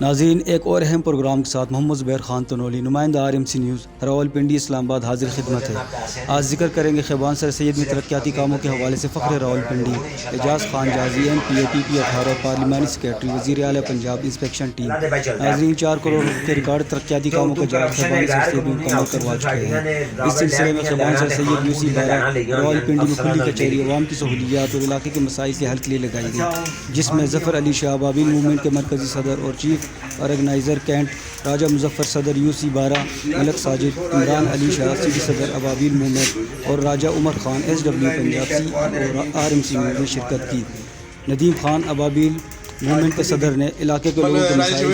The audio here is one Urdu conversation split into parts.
ناظرین، ایک اور اہم پروگرام کے ساتھ محمد زبیر خان تنولی، نمائندہ RMC نیوز راولپنڈی اسلام آباد حاضر خدمت ہے۔ آج ذکر کریں گے خیبان سر سید میں ترقیاتی کاموں کے حوالے سے فخر راولپنڈی اعجاز خان جازی MPA TP 18 پارلیمانی سیکریٹری وزیر اعلیٰ پنجاب انسپیکشن ٹیم۔ ناظرین، 4 کروڑ کے ریکارڈ ترقیاتی کاموں کا جائزہ خیبان سر سید میں مکمل کروا چکے ہیں۔ اس سلسلے میں خیبان سر سید UC 12 راولپنڈی میں کھلی کچہری عوام کی سہولیات اور علاقے کے مسائل کے حل کے لیے لگائی گئی، جس میں ظفر علی شاہ ابابیل موومنٹ کے مرکزی صدر اور چیف آرگنائزر کینٹ راجہ مظفر صدر UC 12 ملک ساجد، عمران علی شاہ CD صدر ابابیل موومنٹ اور راجہ عمر خان SW پنجاب اور RMC میں شرکت کی۔ ندیم خان ابابیل موومنٹ کے صدر نے علاقے کے لوگوں کے مسائل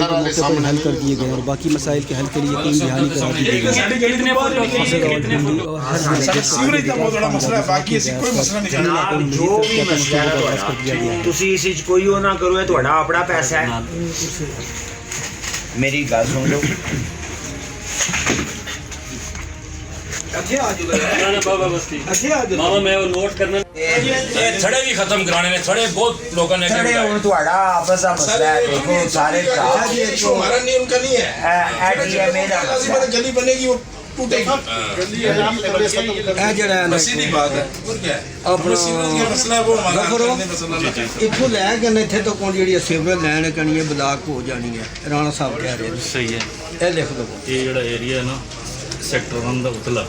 کو موقع پر حل کر دیے گئے اور باقی مسائل کے حل کے لیے یقین دہانی کرا دی گئی۔ میری گل سن لو، تھڑے بھی ختم کرانے نے، تھڑے بہت لوگوں نے آپس کا مسئلہ ہے۔ دیکھو سارے ہمارا نہیں، ان کا نہیں ہے، گلی بنے گی وہ ٹوٹے گی، سیدھی بات ہے۔ مسئلہ ہے وہ اتوں لے کے اتنے تک جی سیور لائن کرنی ہے بلاک ہو جانی ہے۔ رانا صاحب کہہ رہے ہیں صحیح ہے۔ یہ لکھ دو، یہ جڑا ایریا ہے نا سیکٹر 1 کا اتلا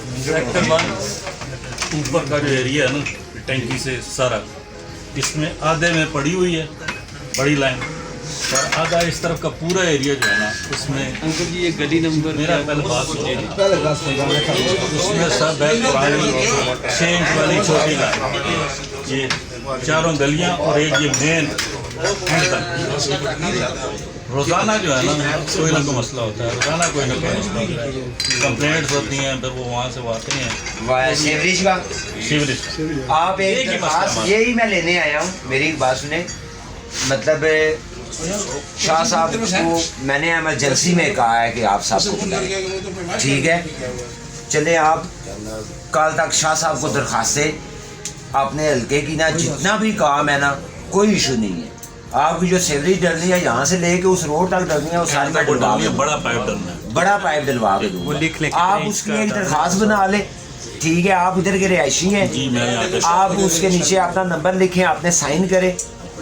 اوپر کا جو ایریا ہے نا ٹینکی سے سارا، اس میں آدھے میں پڑی ہوئی ہے بڑی لائن، اور آدھا اس طرف کا پورا ایریا جو ہے نا اس میں انکل جی یہ گلی نمبر میرا پہلے بات سنیے، پہلے دس بجے اس میں سب ہے پرانی 6 انچ والی چھوٹی لائن، یہ چاروں گلیاں اور ایک یہ مین اینڈ تک۔ روزانہ جو ہے نا کوئی نہ کوئی مسئلہ ہوتا ہے، روزانہ کوئی نہ کوئی مسئلہ ہوتا ہے، کمپلینٹس ہوتی ہیں، پھر وہ وہاں سے وہ آتے ہیں سیوریج کا۔ سیوریج آپ ایک درخواست یہی میں لینے آیا ہوں، میری ایک بات سنیں، مطلب شاہ صاحب کو میں نے ایمرجنسی میں کہا ہے کہ آپ صاحب کو بلائیں، ٹھیک ہے؟ چلے آپ کل تک شاہ صاحب کو درخواست دیں، اپنے حلقے کی نا جتنا بھی کام ہے نا کوئی ایشو نہیں ہے، آپ کی جو سیوریج ڈلنی ہے یہاں سے لے کے اس روڈ تک ڈلنی ہے وہ ساری میں ڈلوا کے بڑا پائپ ڈلنا ہے، بڑا پائپ ڈلوا کے دوں گا۔ آپ اس کی ایک درخواست بنا لیں، ٹھیک ہے؟ آپ ادھر کے رہائشی ہیں، آپ اس کے نیچے اپنا نمبر لکھیں، اپنے سائن کریں،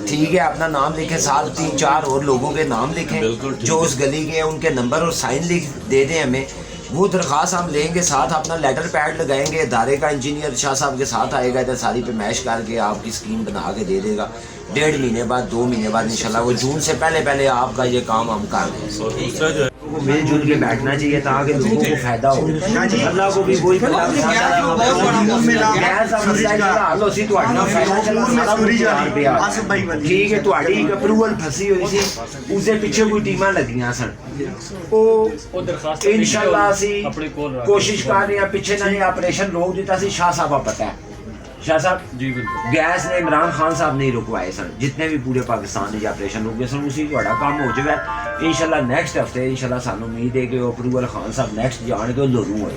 ٹھیک ہے؟ اپنا نام لکھیں، 7 3 4 اور لوگوں کے نام لکھیں جو اس گلی کے ہیں، ان کے نمبر اور سائن لکھ دے دیں ہمیں۔ وہ درخواست ہم لیں گے، ساتھ اپنا لیٹر پیڈ لگائیں گے، ادارے کا انجینئر شاہ صاحب کے ساتھ آئے گا، ادھر ساری پہ میش کر کے آپ کی اسکیم بنا کے دے دے گا۔ 1.5 مہینے بعد 2 مہینے بعد انشاءاللہ وہ جون سے پہلے آپ کا یہ کام ہم کر دیں۔ دوسرا جو ہے مل جل کے بیٹھنا چاہیے تاکہ لوگوں کو فائدہ ہو، اللہ کو بھی وہی ٹھیک ہے۔ تہاڈی ایک اپروول پھسی ہوئی سی، اس دے پیچھے کوئی ٹیماں لگیاں سن، وہ انشاءاللہ اسی کوشش کر رہے ہیں، پیچھے نہ آپریشن روک دیتا سی شاہ صاحب پتہ ہے، شاہ صاحب جی بالکل گیس نے عمران خان صاحب نہیں رکوائے سن، جتنے بھی پورے پاکستان نے آپریشن روکے سن، اسی بڑا کام ہو چکا ہے۔ انشاءاللہ نیکسٹ ہفتے انشاءاللہ سانو امید ہے کہ اپروول خان صاحب نیکسٹ جان کے لوروں ہوئے،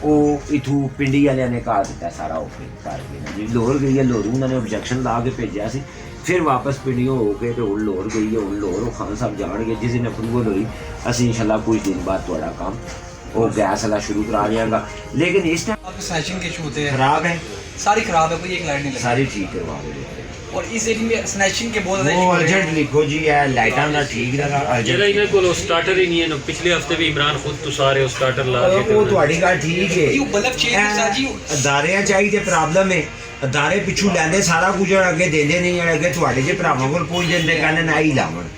وہ اتوں پنڈی والے نے کہا دیتا ہے سارا اوکے کر کے جی لاہور گئی ہے، لاہوروں انہوں نے آبجیکشن لا کے بھیجا سی، پھر واپس پنڈیوں ہو کے تو ہوں لاہور گئی ہے، ہوں لاہور خان صاحب جان گے، جس دن اپروول ہوئی اسی انشاءاللہ کچھ دن بعد تھوڑا کام وہ گیس والا شروع کرا دیا گا۔ لیکن اس ٹائم سنیچنگ کے ایشو ہوتے ہیں، خراب ہے، ساری خراب ہے، کوئی ایک لائٹ نہیں لگی، ساری ٹھیک کروا دے اور اس ایریا میں سنیچنگ کے بہت زیادہ وہ ارجنٹ لکھو جی ہے لائٹاں کا ٹھیک لگا جڑا انہیں کو سٹارٹر ہی نہیں ہے نا، پچھلے ہفتے بھی عمران خود تو سارے سٹارٹر لا کے وہ تہاڈی گل ٹھیک ہے، یہ بلب چینج ہے جی، ادارے چاہیے پرابلم ہے، ادارے پچھو لیندے سارا کچھ اگے دیندے نہیں ہیں، اگے تہاڈے جے بھراواں کول پہنچ جاندے کہندے نہ ہی لاون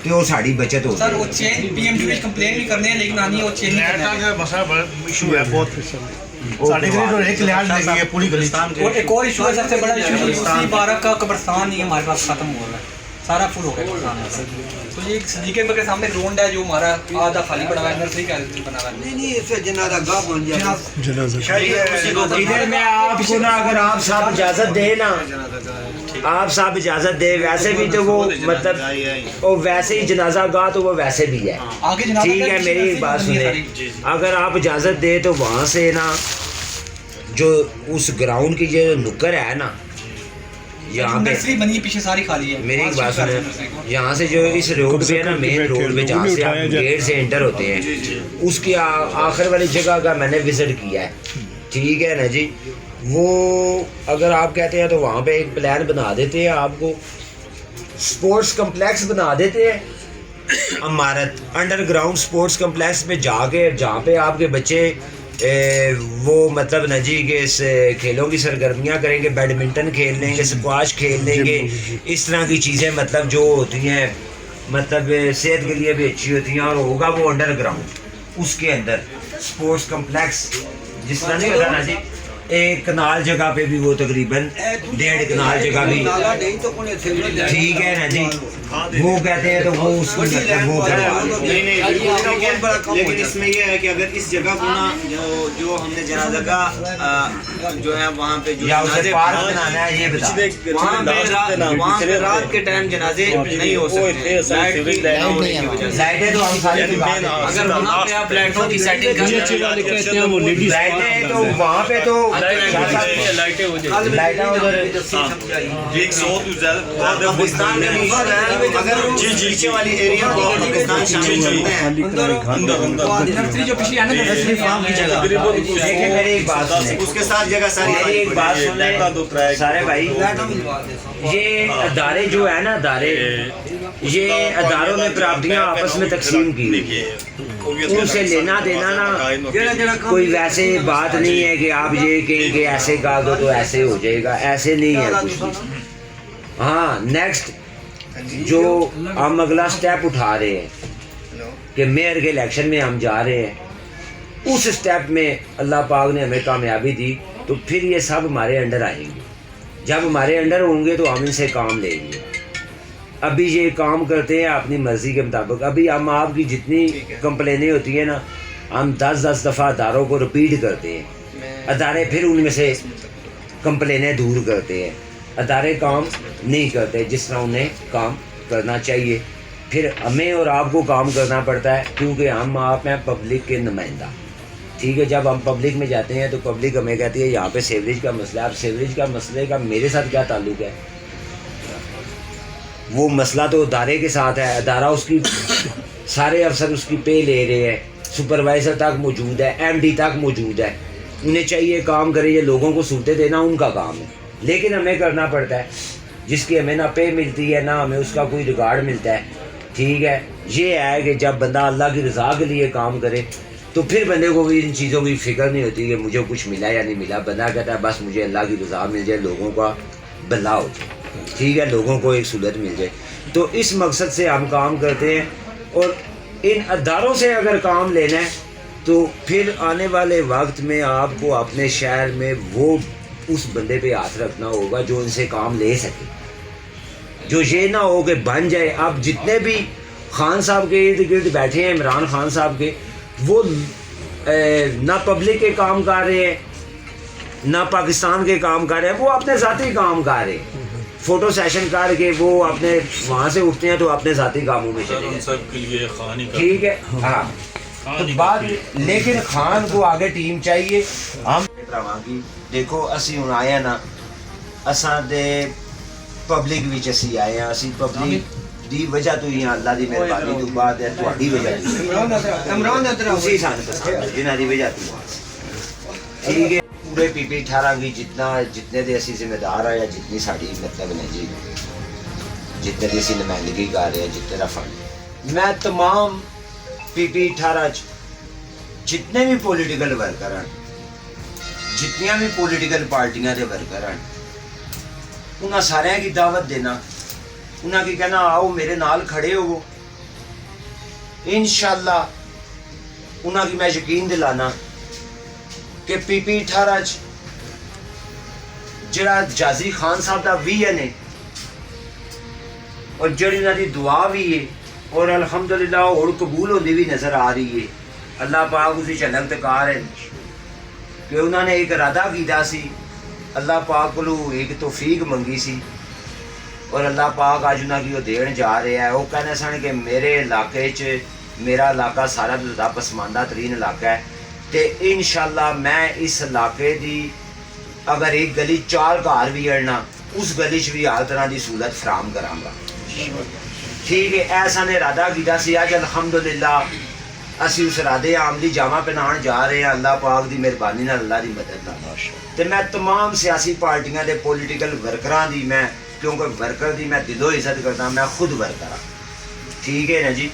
کہ وہ ساڑی بچت ہو سر وہ چینج PMD میں کمپلین بھی کرنے ہیں لیکن آنی ہے وہ چینج نہیں کرنا ہے۔ مسئلہ بڑا ایشو ہے، بہت ساڑھے گلی تو ایک لحاظ لگی ہے پوری گلی۔ اور ایک اور ایشو ہے، سب سے بڑا ایشو UC 12 کا قبرستان نہیں ہے ہمارے پاس، ختم ہو رہا ہے، سارا فل ہو گیا قبرستان۔ تو یہ صدیقے کے سامنے گراؤنڈ ہے جو ہمارا آدھا خالی پڑا ہوا ہے، نرسری کا بنا ہوا ہے۔ نہیں اس سے جنازہ گاہ بن جائے۔ ادھر میں آپ کو نا اگر آپ صاحب اجازت دے نا، آپ صاحب اجازت دے، ویسے بھی تو وہ مطلب وہ ویسے ہی جنازہ گاہ تو وہ ویسے بھی ہے، ٹھیک ہے؟ میری ایک بات سنیں، اگر آپ اجازت دے تو وہاں سے نا جو اس گراؤنڈ کی جو نکر ہے نا یہاں پہ نرسری بنی ہے پیچھے ساری خالی ہے. میری ایک بات سنیں, یہاں سے جو اس روڈ پہ ہے نا, مین روڈ پہ جہاں سے آپ گیٹ سے انٹر ہوتے ہیں, اس کی آخر والی جگہ کا میں نے وزٹ کیا ہے, ٹھیک ہے نا جی. وہ اگر آپ کہتے ہیں تو وہاں پہ ایک پلان بنا دیتے ہیں, آپ کو سپورٹس کمپلیکس بنا دیتے ہیں, عمارت انڈر گراؤنڈ سپورٹس کمپلیکس میں جا کے, جہاں پہ آپ کے بچے وہ مطلب نا جی کہ اس کھیلوں کی سرگرمیاں کریں گے, بیڈمنٹن کھیل لیں گے, اسکواش کھیل لیں گے, اس طرح کی چیزیں مطلب جو ہوتی ہیں مطلب صحت کے لیے بھی اچھی ہوتی ہیں, اور ہوگا وہ انڈر گراؤنڈ اس کے اندر اسپورٹس کمپلیکس. جس طرح نہیں ہوتا نا جی, ایک کنال جگہ پہ بھی وہ تقریباً 1.5 کنال جگہ بھی, ٹھیک ہے نا جی, وہ کہتے ہیں تو وہ اس کو وہ لیکن اس میں یہ ہے کہ اگر اس جگہ کو نا جو ہم نے جنازہ کا جو ہے وہاں پہ جو یا اسے پارک بنانا ہے, یہ بتا وہاں پہ رات کے ٹائم جنازے نہیں ہو سکتے لائٹیں تو ہم سارے اگر وہاں پہ آپ لائٹوں کی سیٹنگ لائٹیں تو وہاں پہ تو لائٹیں ہو جائیں. لائٹیں ادھر پاکستان میں اگر پیچھے والی ایریا کو پاکستان شامل کرتے ہیں, نرسری جو پیچھے ہے نا نرسری فارم کی جگہ, دیکھیں میری ایک بات سنیں, اس کے ساتھ جگہ ساری میری ایک بات سنیں سارے بھائی, یہ ادارے جو ہے نا ادارے, یہ اداروں میں پراپرٹیاں آپس میں تقسیم کی, ان سے لینا دینا نا کوئی ویسے بات نہیں ہے کہ آپ یہ کہیں کہ ایسے کہا دو تو ایسے ہو جائے گا, ایسے نہیں ہے کچھ بھی. ہاں نیکسٹ جو ہم اگلا سٹیپ اٹھا رہے ہیں کہ میئر کے الیکشن میں ہم جا رہے ہیں, اس سٹیپ میں اللہ پاک نے ہمیں کامیابی دی تو پھر یہ سب ہمارے انڈر آئیں گے. جب ہمارے انڈر ہوں گے تو ہم ان سے کام لیں گے. ابھی یہ کام کرتے ہیں اپنی مرضی کے مطابق. ابھی ہم آپ کی جتنی کمپلینیں ہوتی ہیں نا, ہم 10 دفعہ اداروں کو رپیٹ کرتے ہیں, ادارے پھر ان میں سے کمپلینیں دور کرتے ہیں. ادارے کام نہیں کرتے جس طرح انہیں کام کرنا چاہیے. پھر ہمیں اور آپ کو کام کرنا پڑتا ہے کیونکہ ہم آپ ہیں پبلک کے نمائندہ, ٹھیک ہے. جب ہم پبلک میں جاتے ہیں تو پبلک ہمیں کہتی ہے یہاں پہ سیوریج کا مسئلہ ہے. اب سیوریج کا مسئلے کا میرے ساتھ کیا تعلق ہے؟ وہ مسئلہ تو ادارے کے ساتھ ہے. ادارہ اس کی سارے افسر اس کی پے لے رہے ہیں, سپروائزر تک موجود ہے, ایم ڈی تک موجود ہے, انہیں چاہیے کام کرے, یہ لوگوں کو سہولتیں دینا ان کا کام ہے. لیکن ہمیں کرنا پڑتا ہے جس کی ہمیں نہ پے ملتی ہے نہ ہمیں اس کا کوئی ریکارڈ ملتا ہے, ٹھیک ہے. یہ ہے کہ جب بندہ اللہ کی رضا کے لیے کام کرے تو پھر بندے کو بھی ان چیزوں کی فکر نہیں ہوتی کہ مجھے کچھ ملا یا نہیں ملا. بندہ کہتا ہے بس مجھے اللہ کی رضا مل جائے, لوگوں کا بھلا ہو جائے, ٹھیک ہے, لوگوں کو ایک سہولت مل جائے. تو اس مقصد سے ہم کام کرتے ہیں. اور ان اداروں سے اگر کام لینا ہے تو پھر آنے والے وقت میں آپ کو اپنے شہر میں وہ اس بندے پہ ہاتھ رکھنا ہوگا جو ان سے کام لے سکے, جو یہ نہ ہو کہ بن جائے. اب جتنے بھی خان صاحب کے ارد گرد بیٹھے ہیں, عمران خان صاحب کے, وہ نہ پبلک کے کام کر رہے ہیں نہ پاکستان کے کام کر رہے ہیں, وہ اپنے ذاتی کام کر رہے ہیں. فوٹو سیشن کر کے وہ اپنے وہاں سے اٹھتے ہیں تو اپنے ذاتی کاموں میں چلے ان سب کے لیے خان ہی ٹھیک ہے. ہاں تو بات, لیکن خان کو آگے ٹیم چاہیے. ہم کی دیکھو اسی ہوں آئے نا, اساں دے پبلک وچ اسی آئے ہیں, اسی پبلک دی وجہ تو ہی اللہ دی مہربانی تو بعد ہے تہاڈی وجہ عمران اسی سان پسند جنہاں دی وجہ تو, ٹھیک ہے. پورے پی پی 18 کی جتنے دے اسی ذمہ دار آیا, جتنی ساڑی مطلب نے جی جتنے دی اسی نمائندگی کر رہے ہیں, جتنے دا فنڈ, میں تمام پی پی 18 جتنے بھی پولیٹیکل ورکر ہیں, جتنیاں بھی پولیٹیکل پارٹیاں دے ورکر ہیں, انہاں سارے کی دعوت دینا, انہاں کی کہنا آؤ میرے نال کھڑے ہو. انشاءاللہ انہاں کی میں یقین دلانا کہ پی پی 18 جڑا جازی خان صاحب دا ویژن ہے اور جڑی انہاں دی دعا بھی ہے اور الحمدللہ اور قبول ہوندی بھی نظر آ رہی ہے. اللہ پاک اسی جھلک تکار ہے کہ انہوں نے ایک ارادہ کیتا سی, اللہ پاک کو ایک توفیق منگی سی اور اللہ پاک آج انہوں کی وہ دین جا رہے ہیں. وہ کہنے سن کہ میرے علاقے میرا علاقہ سارا تو زیادہ پسماندہ ترین علاقہ ہے, تے انشاءاللہ میں اس علاقے دی اگر ایک گلی 4 گھر بھی اڑنا اس گلی چ بھی ہر طرح کی سہولت فراہم کراں گا. ٹھیک ہے. ایسا نے ارادہ کیتا سی اج الحمدللہ اسی اس ارادے عام دی جامع پہنان جا رہے ہیں اللہ پاک دی مہربانی نال اللہ دی مدد نال. تے میں تمام سیاسی پارٹیاں دے پولیٹیکل ورکراں دی میں کیونکہ ورکر دی میں دلوں عزت کرتا, میں خود ورکر ہاں. ٹھیک ہے نا جی.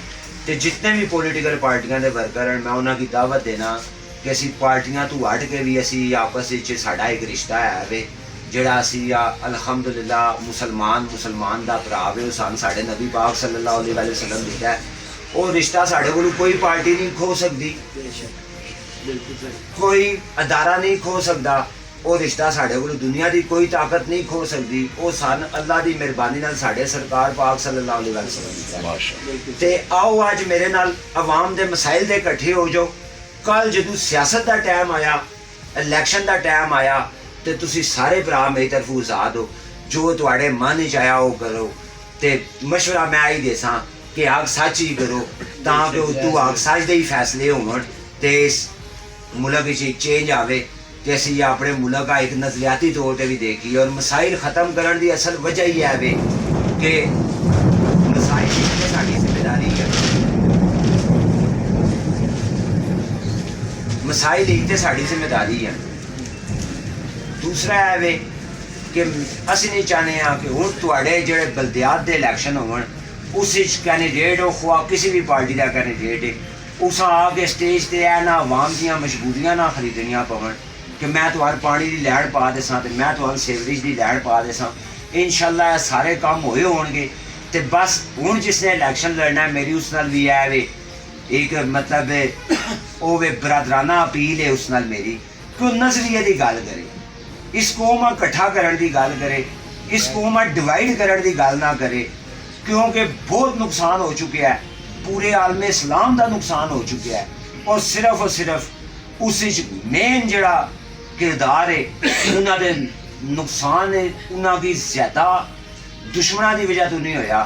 تے جتنے بھی پولیٹیکل پارٹیاں دے ورکر ہیں میں انہاں کی دعوت دینا کہ اسی پارٹیاں تو ہٹ کے بھی اسی آپس وچ ساڈا ایک رشتہ ہے وے جڑا اسی الحمدللہ مسلمان دا بھرا وے سان ساڈے نبی پاک صلی اللہ علیہ وسلم دیتا ہے. وہ رشتہ ساڈے کولوں کوئی پارٹی نہیں کھو سکتی, کوئی ادارہ نہیں کھو سکتا. وہ رشتہ ساڈے کولوں دنیا دی کوئی طاقت نہیں کھو سکتی. وہ سن اللہ دی مہربانی نال ساڈے سرکار پاک صلی اللہ علیہ وسلم دیتا ہے. تے آؤ اج میرے نال عوام دے مسائل دے اکٹھے ہو جاؤ. کل جدوں سیاست دا ٹائم آیا, الیکشن دا ٹائم آیا, تے تسی سارے بھرا میری طرف آزاد ہو, جو تواڈے من وچ آیا وہ کرو. تے مشورہ میں آئی دے ساں کہ آگ سچ ہی کرو تاکہ اتو آگ سچ دے ہی فیصلے ہون تے اس ملک وچ چینج آوے. تے اسی اپنے ملک کا ایک نظریاتی طور تے بھی دیکھیے. اور مسائل ختم کرن دی اصل وجہ ہی ہے وے کہ مسائل تے ساڈی ذمہ داری ہے. مسائل ہی تے ساڈی ذمہ داری ہے. دوسرا ہے وے کہ اسی نہیں چاہنے ہاں کہ ہن تواڈے جڑے بلدیات دے الیکشن ہون اس وچ کینڈیڈیٹ ہو خواہ کسی بھی پارٹی دا کینڈیڈیٹ ہے اساں آ کے اسٹیج تے اے نہ عوام دیاں مجبوریاں نہ خریدنیاں پون کہ میں تمہارے پانی دی لہڑ پا دے ساں تے میں تمہارے سیوریج دی لہڑ پا دے ساں. انشاءاللہ یہ سارے کام ہوئے ہون گے. تے بس ہن جس نے الیکشن لڑنا ہے میری اس نال بھی ہے وے ایک مطلب او وے برادرانہ اپیل ہے اس نال میری کہ وہ نظریے دی گل کرے, اس قوم اکٹھا کرن دی گل کرے, اس قوم ڈیوائڈ کرن دی گل نہ کرے. کیونکہ بہت نقصان ہو چکا ہے, پورے عالم اسلام دا نقصان ہو چکا ہے. اور صرف اس مین جڑا کردار ہے انہاں دے نقصان ہے انہاں کی زیادہ دشمناں دی وجہ تو نہیں ہویا,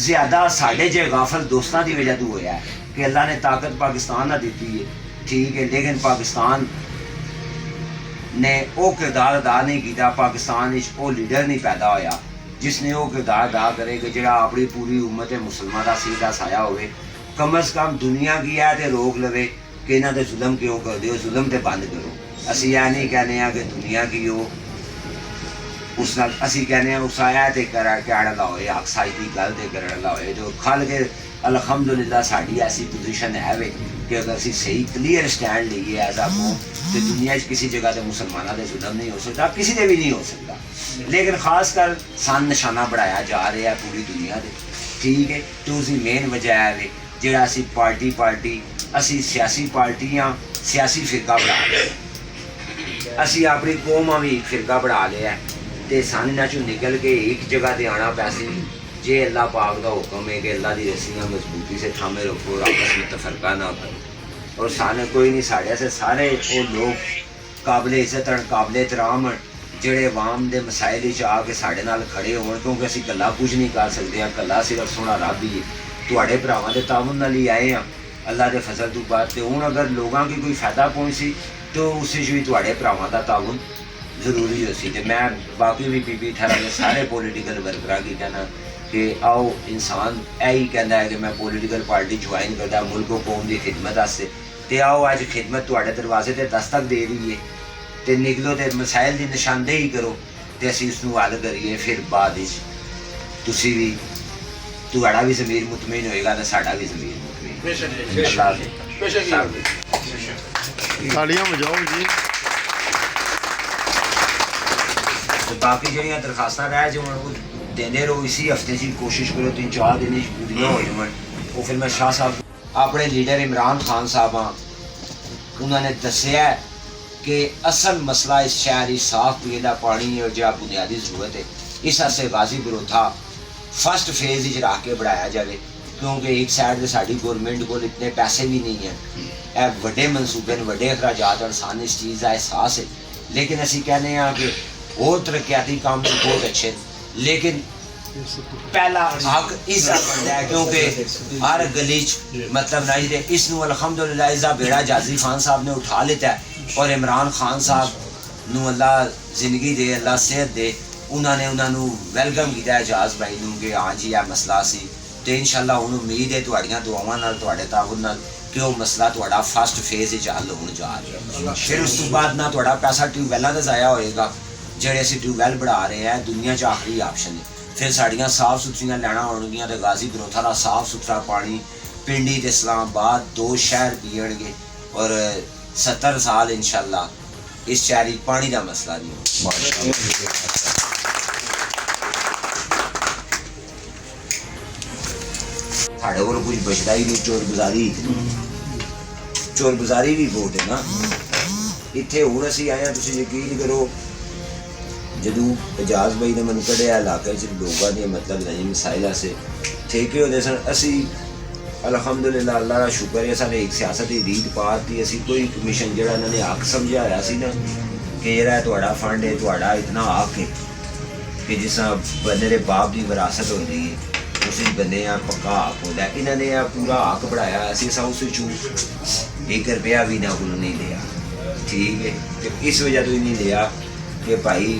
زیادہ ساڈے جے غافل دوستاں دی وجہ تو ہویا ہے کہ اللہ نے طاقت پاکستان نہ دیتی ہے. ٹھیک ہے. لیکن پاکستان نے وہ کردار ادا نہیں کیتا. پاکستان وچ وہ لیڈر نہیں پیدا ہویا جس نے وہ کردار ادا کرے کہ جڑا اپنی پوری امت مسلمان کا سیدھا سایہ ہوئے. کم از کم دنیا کی ہے تے روک لوے کہ انہاں تے ظلم کیوں کر دیو, ظلم تے بند کرو. اسی یہ نہیں کہنے ہیں کہ دنیا کی ہو اس نال اسی کہنے ہیں اس آیا تے کہنے والا ہوئے اکسائی دی گل تے کرنے والا ہوئے جو کھل کے الحمدللہ ساڈی ایسی پوزیشن ہے وے کہ اگر اسی صحیح کلیئر سٹینڈ لئیے ایز اے قوم تے دنیا کسی جگہ تے مسلمانوں دے ظلم نہیں ہو سکتا, کسی دے بھی نہیں ہو سکتا. لیکن خاص کر سن نشانہ بڑھایا جا رہا ہے پوری دنیا دے. ٹھیک ہے. تو اسی مین وجہ ہے وے جڑا اسی پارٹی اسی سیاسی پارٹیاں سیاسی فرقہ بڑھا لیا, اسی اپنی قوم بھی ایک فرقہ بڑھا لیا ہے. تے سن انہاں چوں نکل کے ایک جگہ تے آنا پیسی جے اللہ پاک دا حکم ہے کہ اللہ دی رسیاں مضبوطی سے تھامے رکھو اور آپس میں تفرقہ نہ کرو. اور سانے کوئی نہیں ساڑے سے سارے وہ لوگ قابل عزت اور قابل احترام جڑے عوام دے مسائل وچ آ کے ساڈے نال کھڑے ہون کیونکہ اسی کلا کچھ نہیں کر سکتے ہیں. کلا صرف سونا رب ہی ہے. تواڈے بھراواں دے تعاون نال ہی آئے ہیں اللہ دے فضل تو بعد. تے ہن اگر لوگاں کی کوئی فائدہ پہنچی تو اس وچ بھی تواڈے بھراواں دا تعاون ضروری ہو سی. تے میں باقی بھی پی ٹھہرا کے سارے پولیٹیکل ورکراں کی کہنا کہ آؤ انسان یہی کہندا ہے کہ میں پولیٹیکل پارٹی جوائن کردا ملک و قوم دی خدمت واسطے. تے آؤ اج خدمت تواڈے دروازے تے دستک دے رہی ہے تے نکلو تے مسائل دی نشاندہی کرو تے اسی اس نوں حل کریے. پھر بعد وچ تسی بھی تواڈا بھی ضمیر مطمئن ہوئے گا تے ساڈا بھی ضمیر مطمئن. تالیاں بجاؤ جی. باقی جہاں درخواستیں رہ جاؤ دیندے رہو. اسی ہفتے سے کوشش کرو 3-4 دن پوریاں ہو جاؤ. وہ پھر میں شاہ صاحب اپنے لیڈر عمران خان صاحب ہاں انہوں نے دسیا کہ اصل مسئلہ اس شہر صاف پینے کا پانی اور جو بنیادی ضرورت ہے اس سے غازی بروتھا فرسٹ فیز رکھ کے بڑھایا جائے کیونکہ ایک سائڈ سے ساری گورنمنٹ کو اتنے پیسے بھی نہیں ہیں. اے وڈے منصوبے وڈے اخراجات اور سان اس چیز کا احساس ہے. لیکن اسی کہنے ہیں کہ اور ترقیاتی کام بھی بہت اچھے لیکن پہلا حق اس کا بنتا ہے کیونکہ ہر گلی مطلب نہ اس نو الحمدللہ اس کا بیڑا جازی خان صاحب نے اٹھا لیتا ہے اور عمران خان صاحب نو اللہ زندگی دے اللہ صحت دے ਉਹਨਾਂ ਨੂੰ ਵੈਲਕਮ ਕੀਤਾ ਇਜਾਜ਼ ਭਾਈ ਨੂੰ ਕਿ ਹਾਂ ਜੀ ਇਹ ਮਸਲਾ ਸੀ। ਤੇ ਇਨਸ਼ਾਅੱਲਾ ਹੁਣ ਉਮੀਦ ਹੈ ਤੁਹਾਡੀਆਂ ਦੁਆਵਾਂ ਨਾਲ, ਤੁਹਾਡੇ ਤਾਵਨ ਨਾਲ ਕਿ ਉਹ ਮਸਲਾ ਤੁਹਾਡਾ ਫਸਟ ਫੇਜ਼ ਵਿੱਚ ਹੱਲ ਹੋਣ ਜਾ ਰਿਹਾ। ਫਿਰ ਉਸ ਤੋਂ ਬਾਅਦ ਨਾ ਤੁਹਾਡਾ ਪੈਸਾ ਟਿਊਬਵੈਲਾਂ ਦਾ ਜ਼ਾਇਆ ਹੋਏਗਾ, ਜਿਹੜੇ ਅਸੀਂ ਟਿਊਬਵੈਲ ਬਣਾ ਰਹੇ ਹਾਂ ਦੁਨੀਆ 'ਚ ਆਖਰੀ ਆਪਸ਼ਨ ਹੈ। ਫਿਰ ਸਾਡੀਆਂ ਸਾਫ ਸੁਥਰੀਆਂ ਲੈਣਾ ਹੋਣਗੀਆਂ ਤੇ ਗਾਜ਼ੀ ਗਰੋਥਾ ਦਾ ਸਾਫ ਸੁਥਰਾ ਪਾਣੀ ਪਿੰਡੀ ਤੇ ਇਸਲਾਮਾਬਾਦ 2 ਸ਼ਹਿਰ ਪੀਣਗੇ ਔਰ 70 ਸਾਲ ਇਨਸ਼ਾਅੱਲਾ ਇਸ ਸ਼ਹਿਰ 'ਚ ਪਾਣੀ ਦਾ ਮਸਲਾ ਨਹੀਂ ਹੋਣਾ। ਸਾਡੇ ਕੋਲ ਕੁਝ ਬਚਦਾ ਹੀ ਨਹੀਂ, ਚੋਰ ਬਜ਼ਾਰੀ ਵੀ ਬਹੁਤ ਹੈ ਨਾ ਇੱਥੇ। ਹੁਣ ਅਸੀਂ ਆਏ ਹਾਂ, ਤੁਸੀਂ ਯਕੀਨ ਕਰੋ ਜਦੋਂ ਇਜਾਜ਼ ਭਾਈ ਨੇ ਮੈਨੂੰ ਕੱਢਿਆ ਇਲਾਕੇ 'ਚ ਲੋਕਾਂ ਦੀਆਂ ਮਤਲਬ ਨਹੀਂ ਮਸਾਇਲਾਂ ਸੇ ਠੇਕੇ ਹੁੰਦੇ ਸਨ। ਅਸੀਂ ਅਲਹਮਦੁਲਿਲਾ ਅੱਲਾ ਦਾ ਸ਼ੁਕਰ ਹੈ ਸਾਡੇ ਇੱਕ ਸਿਆਸਤ ਦੀ ਰੀਤ ਪਾਤੀ। ਅਸੀਂ ਕੋਈ ਕਮਿਸ਼ਨ ਜਿਹੜਾ ਇਹਨਾਂ ਨੇ ਹੱਕ ਸਮਝਿਆ ਹੋਇਆ ਸੀ ਨਾ ਕਿ ਜਿਹੜਾ ਤੁਹਾਡਾ ਫੰਡ ਹੈ, ਤੁਹਾਡਾ ਇਤਨਾ ਹੱਕ ਹੈ ਕਿ ਜਿਸ ਤਰ੍ਹਾਂ ਬੰਦੇ ਦੇ ਬਾਪ ਦੀ ਵਿਰਾਸਤ ਹੁੰਦੀ ਹੈ ਤੁਸੀਂ ਬੰਦੇ ਆ ਪੱਕਾ ਹੱਕ ਹੁੰਦਾ। ਇਹਨਾਂ ਨੇ ਆ ਪੂਰਾ ਹੱਕ ਬਣਾਇਆ। ਅਸੀਂ ਉਸ ਵਿੱਚੋਂ 1 ਰੁਪਇਆ ਵੀ ਨਾ ਕੋਲ ਨਹੀਂ ਲਿਆ, ਠੀਕ ਹੈ। ਤੇ ਇਸ ਵਜ੍ਹਾ ਤੋਂ ਹੀ ਨਹੀਂ ਲਿਆ ਕਿ ਭਾਈ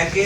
ਅੱਗੇ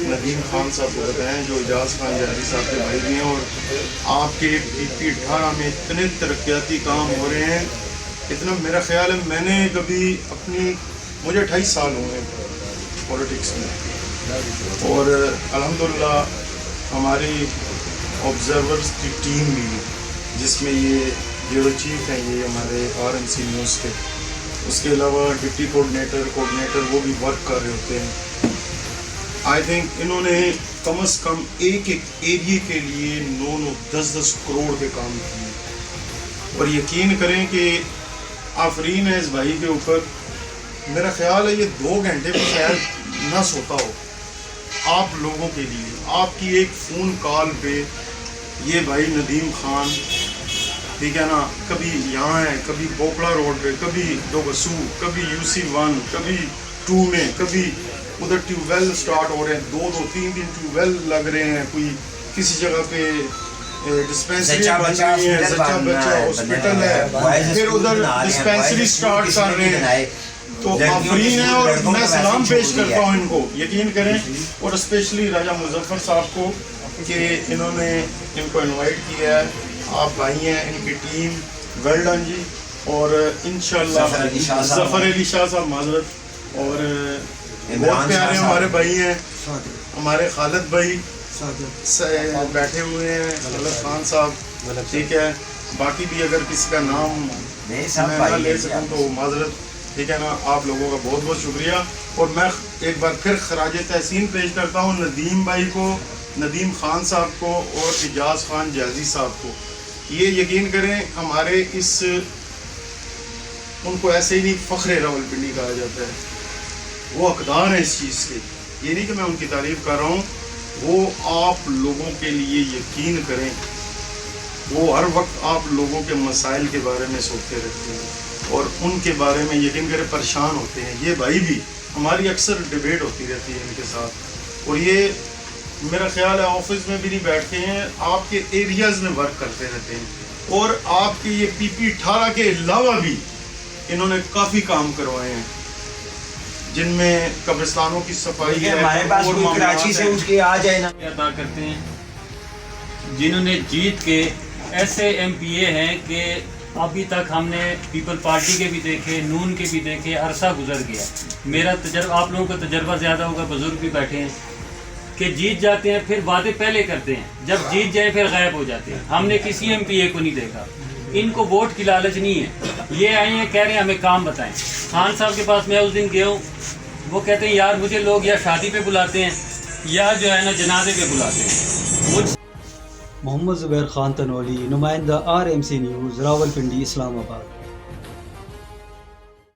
ندیم خان صاحب کو بتائیں جو اعجاز خان جہری صاحب کے بھائی بھی ہیں، اور آپ کے PP18 میں اتنے ترقیاتی کام ہو رہے ہیں، اتنا میرا خیال ہے میں نے کبھی مجھے 28 سال ہوئے پولیٹکس میں، اور الحمدللہ ہماری آبزرورز کی ٹیم بھی جس میں یہ بیورو چیف ہیں یہ ہمارے RMC نیوز کے، اس کے علاوہ ڈپٹی کوآرڈینیٹر وہ بھی ورک کر رہے ہوتے ہیں. آئی تھنک انہوں نے کم از کم ایک ایریے کے لیے 9-10 کروڑ کے کام کیے، اور یقین کریں کہ آفرین ہے اس بھائی کے اوپر. میرا خیال ہے یہ 2 گھنٹے بھی شاید نہ سوتا ہو آپ لوگوں کے لیے. آپ کی ایک فون کال پہ یہ بھائی ندیم خان، ٹھیک ہے نا، کبھی یہاں ہے، کبھی بوپڑا روڈ پہ، کبھی دوبسو، کبھی UC1، کبھی 2 میں، کبھی ادھر ٹیوب ویل اسٹارٹ ہو رہے ہیں، 2-3 دن ٹیوب ویل لگ رہے ہیں، کوئی کسی جگہ پہ ڈسپینسری بن رہی ہے، زچہ بچہ ہاسپٹل ہے، پھر ادھر ڈسپینسری اسٹارٹ کر رہے ہیں. تو آفرین ہے، اور میں سلام پیش کرتا ہوں ان کو، یقین کریں، اور اسپیشلی راجہ مظفر صاحب کو کہ انہوں نے ان کو انوائٹ کیا ہے. آپ بھائی ہیں، ان کی ٹیم ویل ڈن جی. اور انشاءاللہ ظفر علی شاہ صاحب معذرت، اور بہت پیارے ہمارے بھائی ہیں، ہمارے خالد بھائی بیٹھے ہوئے ہیں، خالد خان صاحب، ٹھیک ہے. باقی بھی اگر کسی کا نام میں نہ لے سکوں تو معذرت، ٹھیک ہے نا. آپ لوگوں کا بہت بہت شکریہ. اور میں ایک بار پھر خراج تحسین پیش کرتا ہوں ندیم بھائی کو، ندیم خان صاحب کو، اور اعجاز خان جہری صاحب کو. یہ یقین کریں ہمارے ان کو ایسے ہی نہیں فخر راولپنڈی کہا جاتا ہے، وہ حقدار ہیں اس چیز کے. یہ نہیں کہ میں ان کی تعریف کر رہا ہوں، وہ آپ لوگوں کے لیے یقین کریں وہ ہر وقت آپ لوگوں کے مسائل کے بارے میں سوچتے رہتے ہیں، اور ان کے بارے میں یقین کریں پریشان ہوتے ہیں. یہ بھائی بھی ہماری اکثر ڈیبیٹ ہوتی رہتی ہے ان کے ساتھ، اور یہ میرا خیال ہے آفس میں بھی نہیں بیٹھتے ہیں، آپ کے ایریاز میں ورک کرتے رہتے ہیں. اور آپ کے یہ PP18 کے علاوہ بھی انہوں نے کافی کام کروائے ہیں، جن میں قبرستانوں کی صفائی ہے، ہمارے پاس کوئی کراچی سے اٹھ کے آ جائے نا. ادا کرتے ہیں جنہوں نے جیت کے ایسے MPA ہیں کہ ابھی تک ہم نے پیپل پارٹی کے بھی دیکھے، نون کے بھی دیکھے، عرصہ گزر گیا. میرا تجربہ، آپ لوگوں کا تجربہ زیادہ ہوگا، بزرگ بھی بیٹھے ہیں، کہ جیت جاتے ہیں پھر وعدے پہلے کرتے ہیں، جب جیت جائیں پھر غائب ہو جاتے ہیں. ہم نے کسی MPA کو نہیں دیکھا. ان کو ووٹ کی لالچ نہیں ہے، یہ آئے ہیں کہہ رہے ہیں ہمیں کام بتائیں. خان صاحب کے پاس میں اس دن گیا ہوں، وہ کہتے ہیں یار مجھے لوگ یا شادی پہ بلاتے ہیں یا جو ہے نا جنازے پہ بلاتے ہیں. محمد زبیر خان تنولی، نمائندہ RMC نیوز، راولپنڈی، اسلام آباد.